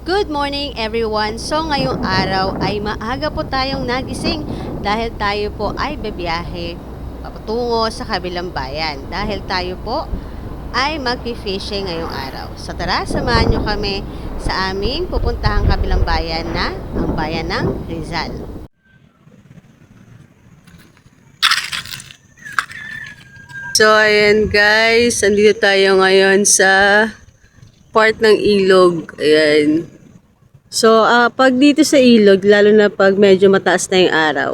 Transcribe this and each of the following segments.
Good morning everyone! So ngayong araw ay maaga po tayong nagising dahil tayo po ay bebiyahe patungo sa kabilang bayan. Dahil tayo po ay magpi-fishing ngayong araw. So tara, samahan nyo kami sa aming pupuntahang kabilang bayan na ang bayan ng Rizal. So ayan guys, andito tayo ngayon sa part ng ilog. Ayan. So, pag dito sa ilog, lalo na pag medyo mataas na yung araw,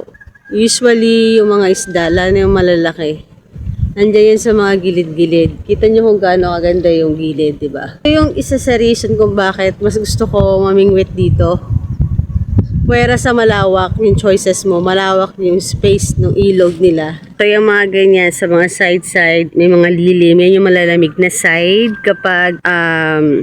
usually yung mga isda, lalo na yung malalaki, nandiyan yan sa mga gilid-gilid. Kita nyo kung gaano kaganda yung gilid, diba? Ito yung isa sa reason kung bakit mas gusto ko mamingwit dito. Pwera sa malawak yung choices mo, malawak yung space ng ilog nila. So yung mga ganyan sa mga side-side, may mga lilim, yan yung malalamig na side kapag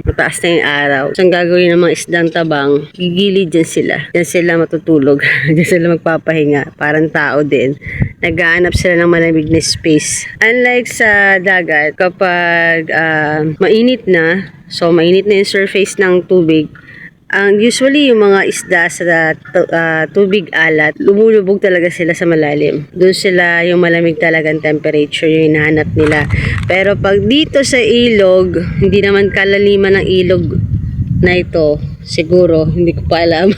mataas na yung araw. So ang gagawin ng mga isdang tabang, gigilid dyan sila. Dyan sila matutulog, dyan sila magpapahinga, parang tao din. Nagaanap sila ng malamig na space. Unlike sa dagat, kapag mainit na, so mainit na yung surface ng tubig, ang usually yung mga isda sa tubig alat, lumulubog talaga sila sa malalim. Doon sila yung malamig talagang temperature yung hinahanap nila. Pero pag dito sa ilog, hindi naman kalaliman ng ilog na ito. Siguro, hindi ko pa alam.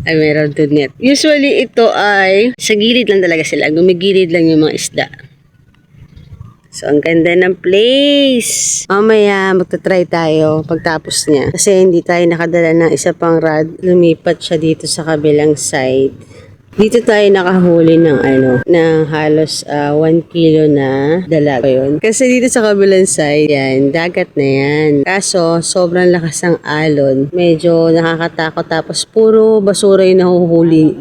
Ay, meron doon net. Usually ito ay sa gilid lang talaga sila. Gumigilid lang yung mga isda. So, ang ganda ng place. Mamaya, magta-try tayo pagtapos niya. Kasi hindi tayo nakadala ng isa pang rod. Lumipat siya dito sa kabilang side. Dito tayo nakahuli ng halos 1 kilo na dalag. Yun. Kasi dito sa kabilang side, yan, dagat na yan. Kaso, sobrang lakas ng alon. Medyo nakakatakot. Tapos, puro basura yung nahuhuli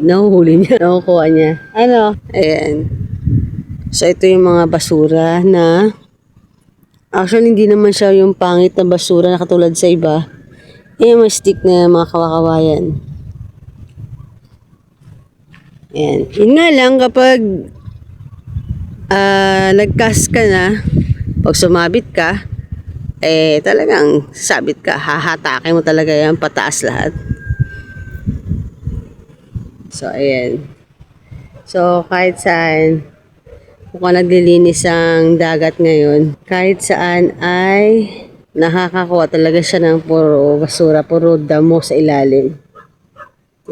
niya. Nakukuha niya. Ayan. So, ito yung mga basura na actually, hindi naman siya yung pangit na basura na katulad sa iba. Yung mga stick na mga kawakawayan. Ayan. Yun nga lang kapag nag-cast ka na, pag sumabit ka, talagang sabit ka. Hahatakin mo talaga yan, pataas lahat. So, ayan. So, kahit saan, kung naglilinis ang dagat ngayon, kahit saan ay nakakakuha talaga siya ng puro basura, puro damo sa ilalim.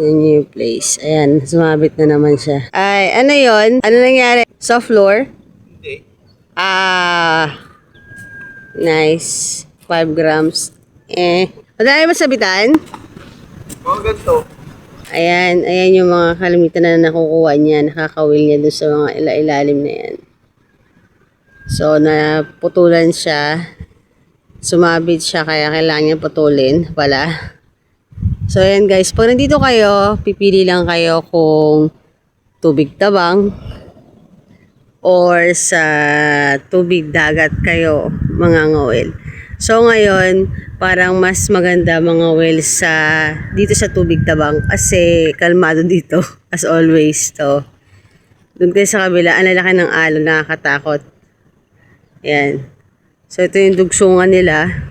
Yan yung place. Ayan, sumabit na naman siya. Ay, ano yon? Ano nangyari? Soft floor? Hindi. Nice. 5 grams. Madami masabitan? Mga ganito. Ayan yung mga kalimitan na nakukuha niya, nakakawil niya doon sa mga ilalim na yan. So, naputulan siya, sumabit siya, kaya kailangan niya putulin pala. So, ayan guys, pag nandito kayo, pipili lang kayo kung tubig tabang or sa tubig dagat kayo mangangawil. So ngayon, parang mas maganda mga whales dito sa tubig tabang kasi kalmado dito as always to. Doon kayo sa kabila, ang lalaki ng alon, nakakatakot. Yan. So ito yung dugsungan nila.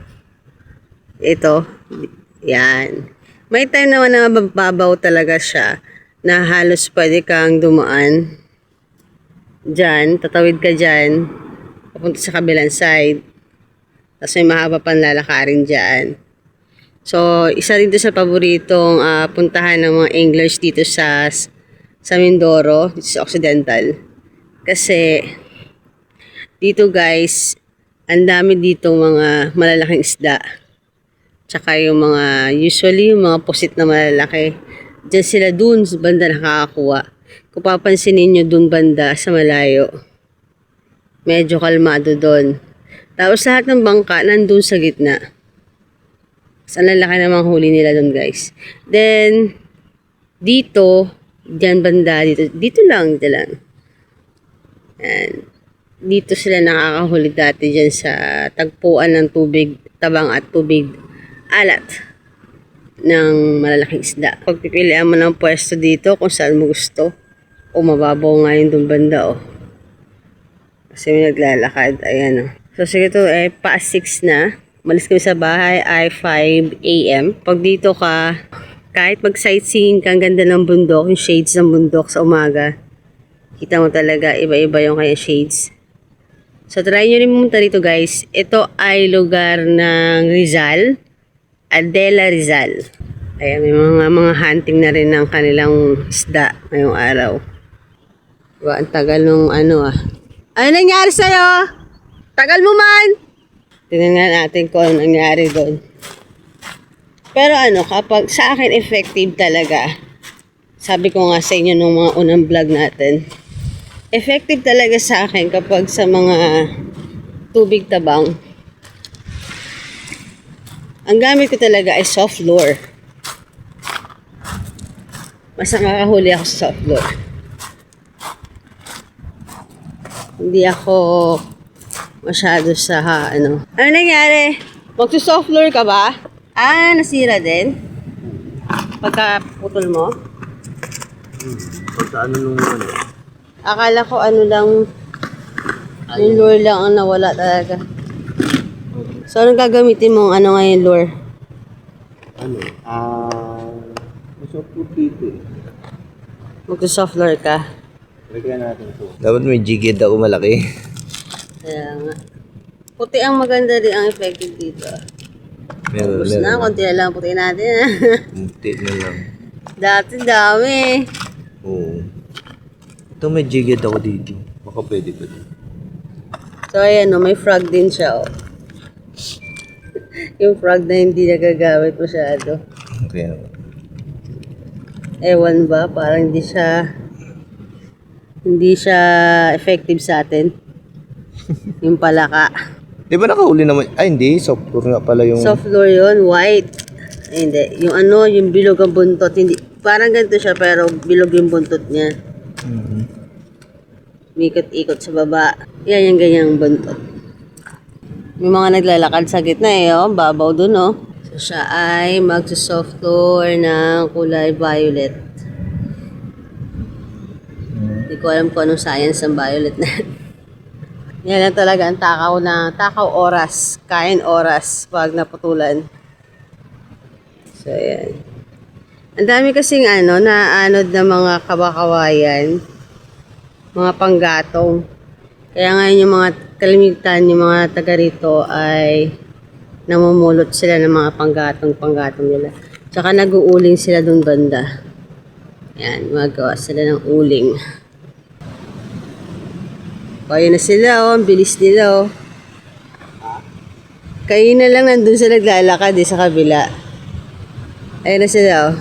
Ito. Yan. May time naman na mababaw talaga siya na halos pwede kang dumaan. Diyan, tatawid ka dyan, papunta sa kabilang side. Tapos may mahaba pang lalakarin dyan. So, isa rin sa paboritong puntahan ng mga anglers dito sa Mindoro, dito sa Occidental. Kasi, dito guys, ang dami dito mga malalaking isda. Tsaka yung mga, usually yung mga pusit na malalaki. Diyan sila dun sa banda nakakakuha. Kung papansinin nyo dun banda sa malayo, medyo kalmado dun. Tapos lahat ng bangka nandun sa gitna. Saan lalaki namang huli nila doon guys. Then, dito, dyan banda, dito lang. Yan. Dito sila nakakahuli dati dyan sa tagpuan ng tubig tabang at tubig alat ng malalaking isda. Pagpipilian mo ng pwesto dito kung saan mo gusto. O mababaw nga yung doon banda Kasi may naglalakad. Ayan So, sige to, past 6 na. Malis kami sa bahay ay 5 a.m. Pag dito ka, kahit mag-sightseeing ka, ang ganda ng bundok, yung shades ng bundok sa umaga. Kita mo talaga, iba-iba yung kaya shades. So, try nyo rin pumunta dito guys. Ito ay lugar ng Rizal. Adela Rizal. Ayan, may mga hunting na rin ng kanilang isda ngayong araw. Diba, ang tagal nung ano ah. Ano nangyari sa'yo? Tagal mo man! Tingnan nga natin kung ano nangyari doon. Pero ano, kapag sa akin effective talaga, sabi ko nga sa inyo nung mga unang vlog natin, effective talaga sa akin kapag sa mga tubig tabang. Ang gamit ko talaga ay soft lure. Mas nakakahuli ako sa soft lure. Hindi ako masyado sa ano. Ano nangyari? Magsusoft lure ka ba? Ah, nasira din? Pagkaputol mo? Pagka ano nung ano? Akala ko ano lang, yung lure lang ang nawala talaga. So, anong gagamitin mong ano ngayon lure? Ano? Masok po dito eh. Magsusoft lure ka? Lagyan natin ito. Dapat may jigid ako malaki. Kaya nga. Puti ang maganda rin ang effective dito. Tapos na, konti na lang puti natin. Munti na lang. Dati dami. Oo. Ito may jigid ako dito. Baka pwede pa din. So, ayan o, may frog din siya o. Yung frog na hindi nagagamit masyado. Kaya Ewan ba, parang hindi siya effective sa atin. Yung palaka. di ba nakahuli naman? Ay hindi, software nga pala yung... Soft lure yun, white. Ay, hindi. Yung ano, yung bilog ang buntot. Hindi, parang ganito siya pero bilog yung buntot niya. Mikot-ikot sa baba. Yan yung ganyang buntot. May mga naglalakad sa gitna eh, oh. Babaw dun, oh. So, siya ay magsusoft lure ng kulay violet. Hindi ko alam kung anong science ang violet na. Yan lang talaga ang takaw oras, kain oras pag naputulan. So, yan. Ang dami kasing naanod na mga kabakawayan, mga panggatong. Kaya ngayon yung mga kalimitan, yung mga taga rito ay namumulot sila ng mga panggatong nila. Tsaka nag-uuling sila dun banda. Yan, magawa sila ng uling. Kaya na sila, oh. Ang bilis nila, oh. Kayo na lang nandun sa naglalakad, sa kabila. Ayun na sila, oh.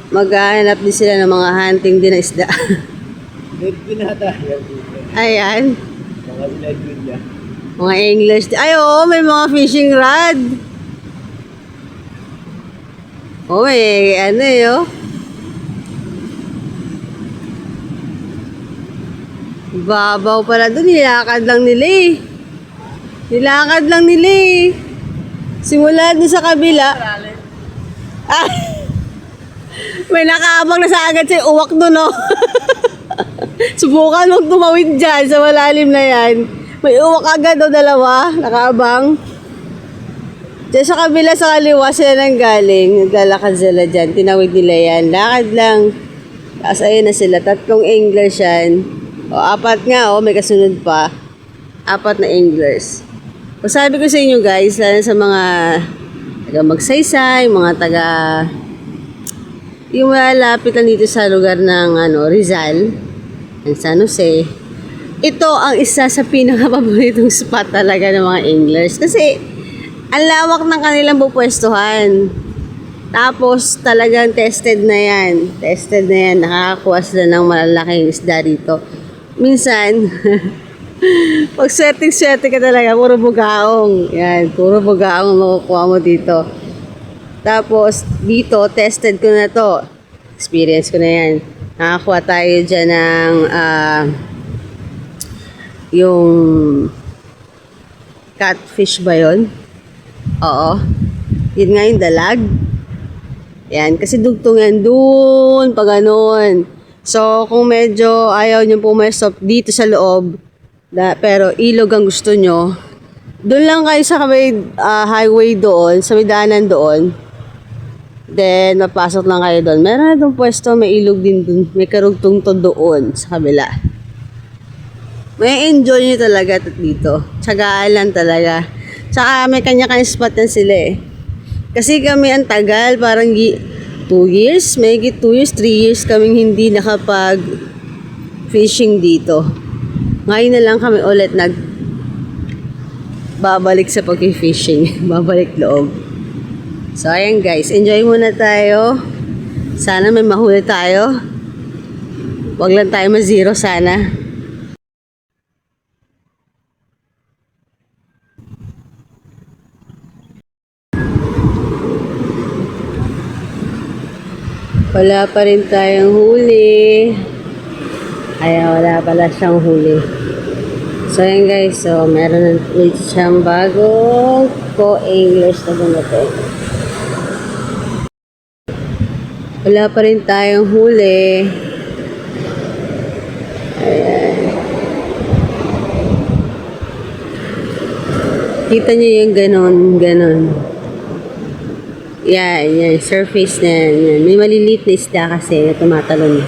Maghahanap din sila ng mga hunting din na isda. Ayan. Mga English. Ay, oo, may mga fishing rod. Oh, may oh. Babaw pala doon, nilakad lang nila eh. Simula doon sa kabila. Ah, may nakaabang na sa agad sa uwak doon, oh. Subukan mong tumawid dyan sa malalim na yan. May uwak agad, oh, dalawa. Nakaabang. Diyan sa kabila, sa kaliwa sila nang galing. Naglalakad sila dyan. Tinawid nila yan. Lakad lang. Tapos ayun na sila. 3 English yan. O, 4 nga, oh, may kasunod pa. 4 na English. O, sabi ko sa inyo guys, lalo sa mga taga Magsaysay, mga taga yung malapit lang dito sa lugar ng Rizal, ng San Jose. Ito ang isa sa pinakapaboritong spot talaga ng mga English. Kasi, ang lawak ng kanilang pupwestuhan. Tapos, talagang tested na yan. Nakakakuha sila ng malalaking isda dito. Minsan, pag swerte ka talaga, puro bugaong. Yan, puro bugaong makukuha mo dito. Tapos, dito, tested ko na to. Experience ko na yan. Nakakuha tayo dyan ng, yung catfish ba yun? Oo. Yun nga yung dalag. Yan, kasi dugtong yan dun, pag ganun. So, kung medyo ayaw nyo pumasok dito sa loob, pero ilog ang gusto nyo, Doon lang kayo sa may highway doon, sa may daanan doon. Then, mapasok lang kayo doon. Meron na doon pwesto, may ilog din doon. May karugtong to doon sa kabila. May enjoy nyo talaga dito. Tsagaan lang talaga. Tsaka may kanya-kanya spot na sila eh. Kasi kami ang tagal, parang 2 years, may 2 years, 3 years kaming hindi nakapag fishing dito. Ngayon na lang kami ulit babalik sa pag-fishing. Babalik loob. So, ayan guys. Enjoy muna tayo. Sana may mahuli tayo. Huwag lang tayo ma-zero sana. Wala pa rin tayong huli. Ayan, wala pala siyang huli. So, ayan guys. So, meron ulit siyang bagong co-anglers na dumating. Wala pa rin tayong huli. Ayan. Kita nyo yung ganon. Yan, surface na yan. May maliliit na isda kasi na tumatalon.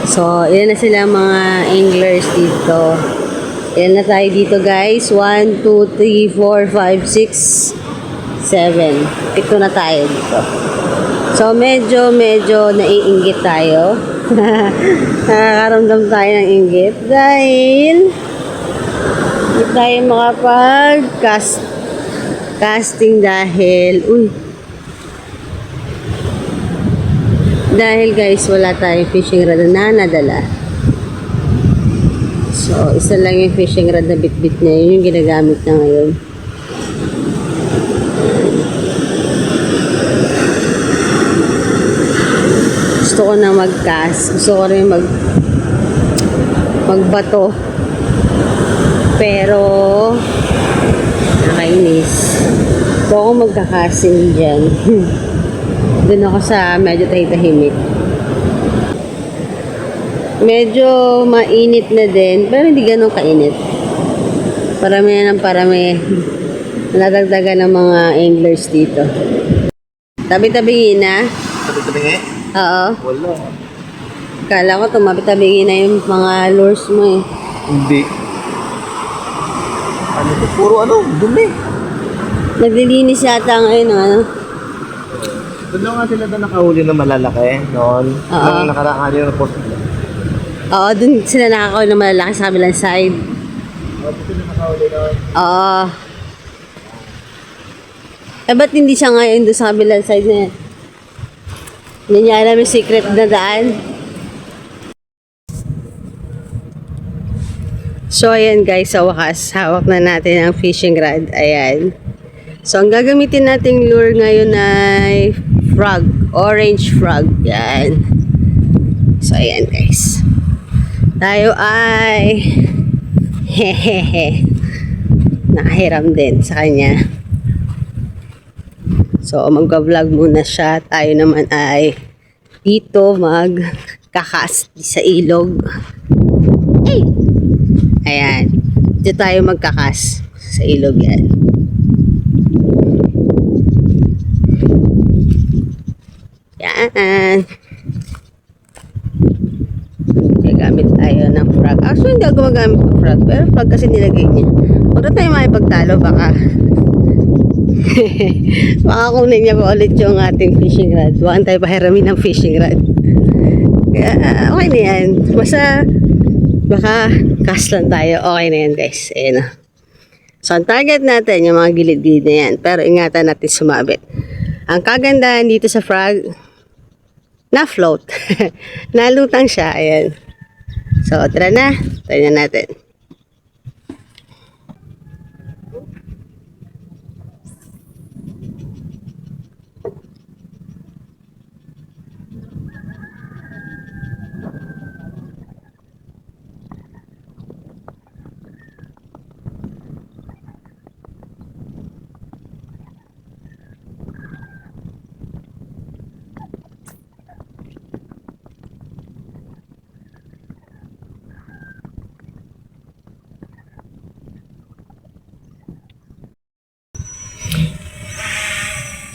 So, yan na sila mga anglers dito. Yan na tayo dito guys. 1, 2, 3, 4, 5, 6, 7. Ito na tayo dito. So, medyo naiinggit tayo. Nakakaramdam tayo ng inggit dahil hindi tayo makapag-casting dahil guys wala tayong fishing rod na nadala. So isa lang yung fishing rod na bit-bit niya, yun yung ginagamit na ngayon. Gusto ko na mag-cast, gusto ko rin magbato. Pero, nakainis. So, ako magkakasing dyan. Doon ako sa medyo tahimik. Medyo mainit na din, pero hindi ganun kainit. Parami na ng parami. Nadagdagan ng mga anglers dito. Tabi-tabingin na? Tabi-tabingi? Oo. Wala. Kala ko tumabi-tabingin na yung mga lures mo eh. Hindi. Ano ito? Puro dumi. Naglilinis yata ngayon, ano? Doon nga sila doon nakahuli na malalaki noon. Oo. Nung nakaraan yung post nila. Oo, dun sila nakakawin na malalaki sa kabilang side. Oo, dito na nakahuli noon. Oo. Eh, ba't hindi siya ngayon doon sa kabilang side na yan? Hindi niya alam yung secret na daan. So, ayan guys, sa wakas, hawak na natin ang fishing rod. Ayan. So, ang gagamitin nating lure ngayon ay frog. Orange frog. Yan. So, ayan guys. Tayo ay hehehe. Nakahiram din sa kanya. So, mag-vlog muna siya. Tayo naman ay dito magkakast sa ilog. Hey! Ayan. Dito tayo magkakas sa ilog yan. Yan. Gagamit tayo ng frog. Actually, hindi ako gumagamit ng frog. Pero frog kasi nilagay niya. Huwag na tayo makipagtalo. Baka kunin niya pa ulit yung ating fishing rod. Huwag tayo pahiramin ng fishing rod. Kaya, okay na yan. Basta baka cast lang tayo. Okay na yan guys. Ayan na. So, ang target natin, yung mga gilid-gilid na yan. Pero ingatan natin sumabit. Ang kagandahan dito sa frog, na-float. Nalutang siya. Ayan. So, tara na. Try na natin.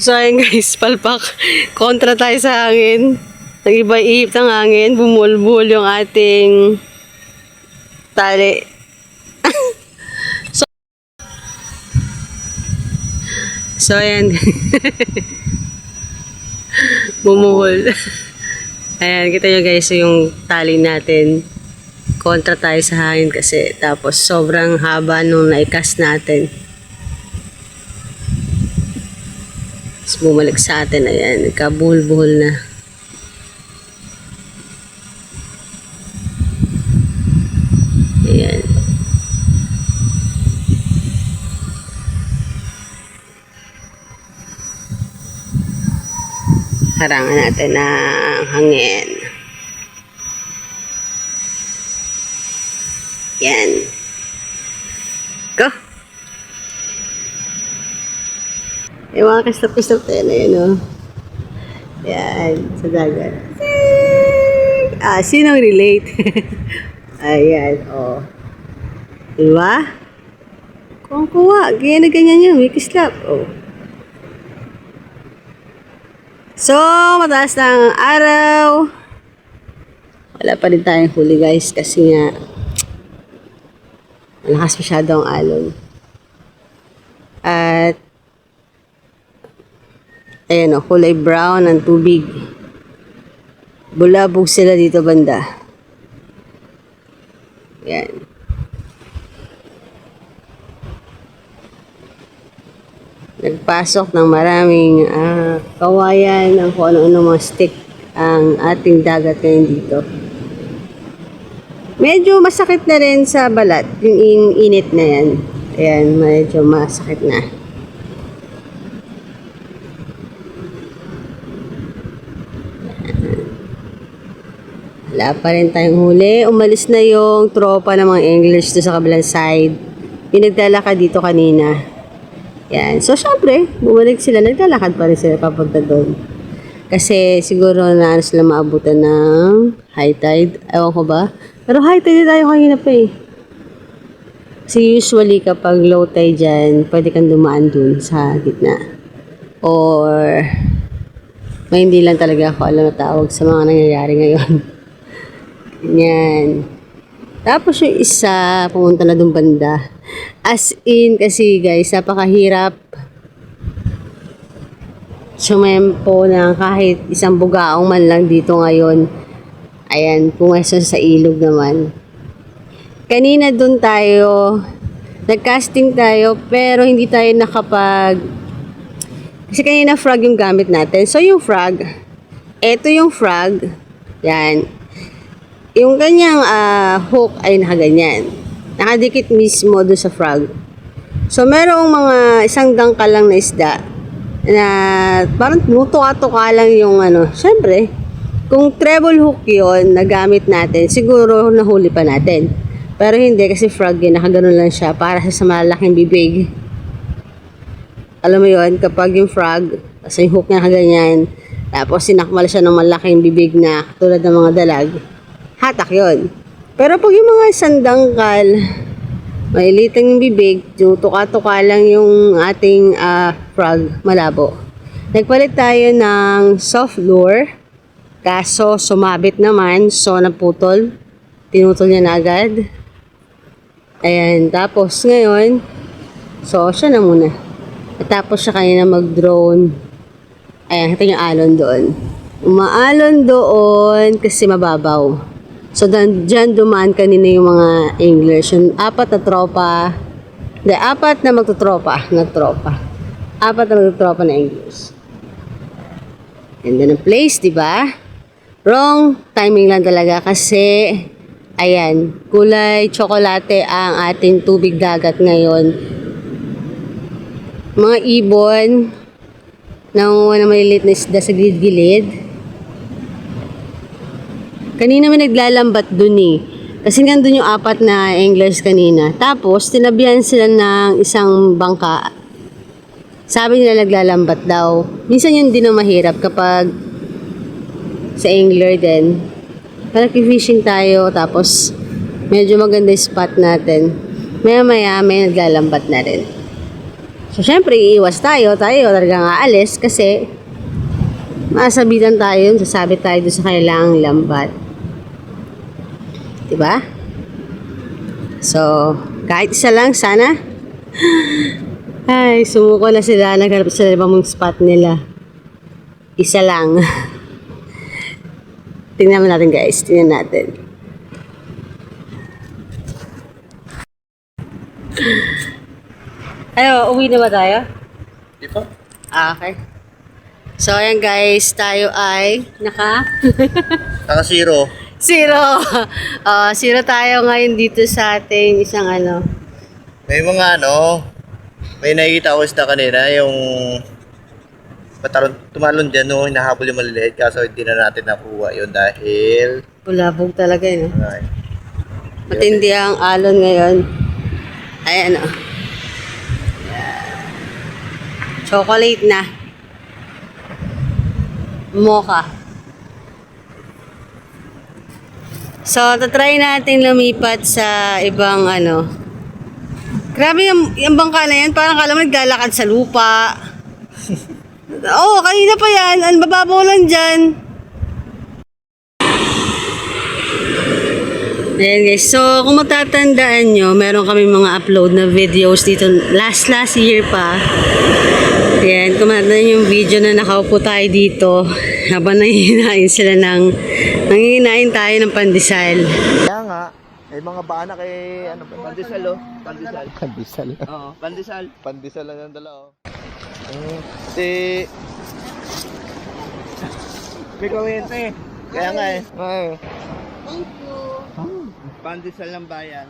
So ayun guys, palpak. Kontra tayo sa hangin. Nag-iba-ihip ng hangin. Bumulbul yung ating tali. So ayan. Bumuhol. Ayan, kita nyo guys yung tali natin. Kontra tayo sa hangin kasi. Tapos sobrang haba nung naikas natin. Tapos bumalik sa atin. Ayan, nagkabuhol-buhol na. Ayan. Harangan natin ng hangin. Yan. Go! Yung mga kistap-kistap tayo na yun, oh. Yan, sa dagat. Sinong relate? Ayan, oh. Diba? Kuha, ganyan na ganyan yun. May kislap, oh. So, mataas na ang araw. Wala pa rin tayong huli guys kasi nga malakas masyado ang alon. At ayan o, kulay brown ang tubig. Bulabog sila dito banda. Ayan. Nagpasok ng maraming kawayan ng kung ano-ano mga stick ang ating dagat ngayon dito. Medyo masakit na rin sa balat, yung init na yan. Ayan, medyo masakit na. Wala pa rin tayong huli. Umalis na yung tropa ng mga English doon sa kabilang side. Pinagdalakad dito kanina. Yan. So, syempre, bumalik sila. Naglalakad pa rin sila papunta doon. Kasi, siguro na sila maabutan ng high tide. Ewan ko ba? Pero high tide tayo kanina pa eh. Kasi usually, kapag low tide dyan, pwede kang dumaan doon sa gitna. Or, may hindi lang talaga ako alam na tawag sa mga nangyayari ngayon. Yan. Tapos yung isa, pumunta na doon banda. As in, kasi guys, napakahirap sumempo ng kahit isang bugaong man lang dito ngayon. Ayan, pumesto sa ilog naman. Kanina doon tayo, nag-casting tayo, pero hindi tayo kasi kanina frog yung gamit natin. So yung frog, eto yung frog, yan. Yung kanyang hook ay nakaganyan. Nakadikit mismo doon sa frog. So, merong mga isang dangkal lang na isda na parang tumutuka-tuka lang yung Siyempre, kung treble hook yun na gamit natin, siguro nahuli pa natin. Pero hindi kasi frog yun, nakaganon lang siya para sa malaking bibig. Alam mo yun, kapag yung frog, kasi yung hook niya nakaganyan, tapos sinakmal siya ng malaking bibig na tulad ng mga dalag, hatak yun. Pero pag yung mga sandangkal, mailitang yung bibig, yung tuka-tuka lang yung ating frog, malabo. Nagpalit tayo ng soft lure, kaso sumabit naman, so naputol. Tinutol niya na agad. Ayan, tapos ngayon, so siya na muna. At tapos siya kanina mag-drone. Ayan, ito yung alon doon. Umaalon doon kasi mababaw. So, dyan dumaan kanina yung mga English. Yung apat na tropa na English. And then, ang place, diba? Wrong timing lang talaga kasi, ayan, kulay tsokolate ang ating tubig dagat ngayon. Mga ibon, nangunguha na maliliit na isda sa gilid-gilid. Kanina may naglalambat dun eh. Kasi nandun yung apat na English kanina. Tapos, tinabihan sila ng isang bangka. Sabi nila naglalambat daw. Minsan yun din ang mahirap kapag sa angler din. Nag-fishing tayo, tapos medyo maganda yung spot natin. Maya-maya may naglalambat na rin. So, syempre, iiwas tayo. Tayo talagang aalis kasi masabitan tayo, sasabit tayo doon sa kailangang lambat. Diba? So, kahit isa lang, sana. Ay, sumuko na sila. Nagharap sila ng mga spot nila. Isa lang. Tingnan natin guys. Tingnan natin. Ano, uwi na ba tayo? Di pa? Okay. So, ayan guys. Tayo ay Naka zero. zero. Zero tayo ngayon dito sa ating isang ano. May mga may nakikita ko isda kanina, yung tumalon dyan, no, hinahabol yung maliliit, kaso hindi na natin nakuha yun dahil Bulabog talaga yun. ay, Matindi ang alon ngayon. Ayan o. Chocolate na. Mocha. So, tatry natin lumipat sa ibang ano. Grabe yung bangka na yan. Parang kala mo naglalakad sa lupa. Oo, kanina pa yan. Ang bababaw lang dyan. Ayan guys, so kung matatandaan nyo, meron kami mga upload na videos dito last year pa. Ayan, kung matatandaan yung video na nakaupo tayo dito habang nangihinain sila nangihinain tayo ng pandesal. kaya nga, may mga bana kay pandesal, oh. Pandesal. Pandesal. Oo, pandesal. Pandesal lang ang dala, oh. Kasi may kuwente. Kaya nga eh. Ay. Thank you. Pandesal ng bayan.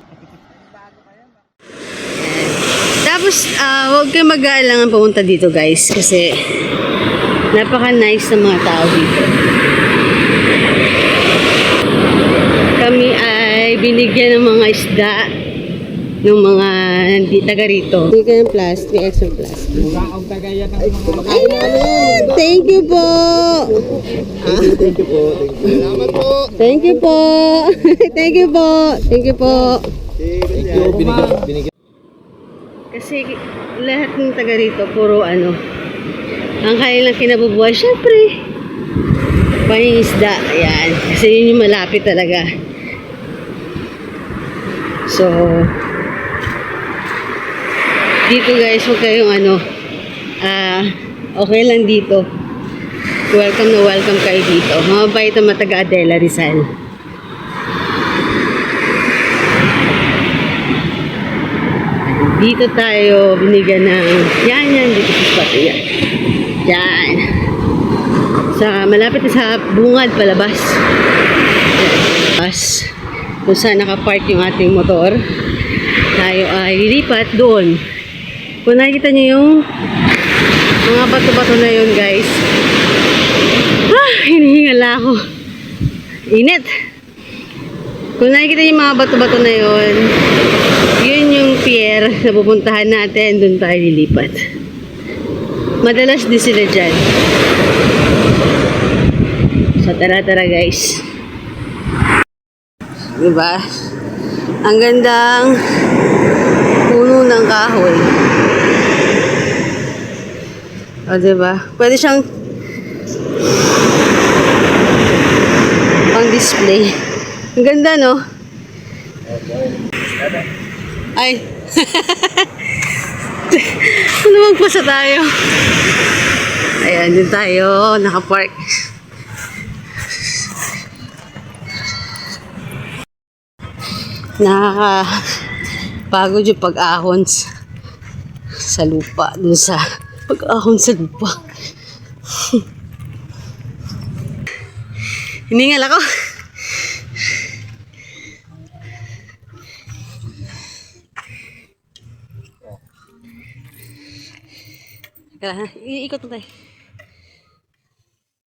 Tapos, huwag kayo mag-aalangan pumunta dito guys kasi napaka-nice ng mga tao dito. Kami ay binigyan ng mga isda ng mga taga rito. Bigyan ng plastic, extra plastic. Ayan! Thank you po! Thank you po. Salamat po. Thank you po! Thank you po! Thank you po! Thank you. Binigyan. Kasi lahat ng taga rito, puro ano, ang kanilang kinabubuhay, syempre, pangingisda, ayan. Kasi yun yung malapit talaga. So, dito guys, huwag kayong ano, okay lang dito. Welcome na welcome kayo dito. Mabait ang taga Adela Rizal. Dito tayo binigyan ng yan dito sa spot yan. Yan. Sa malapit na sa bungad palabas. Pas kung saan nakapark yung ating motor. Tayo ay lilipat doon. Kung nakikita niyo yung mga bato-bato na yun guys. Hinihingal ako. Init. Kung nakikita niyo yung mga bato-bato na yun, yun yung pier na pupuntahan natin, doon tayo lilipat. Madalas din sila dyan. So tara guys. Diba? Ang gandang puno ng kahoy. O diba? Pwede siyang pang display. Ang ganda no? Ay. Ano magpasa tayo? Ayan, dun tayo. Nakapark. Nakakapagod yung pag-ahon sa lupa. Dun sa pag-ahon sa lupa. Hiningal ako. Iikot mo tayo.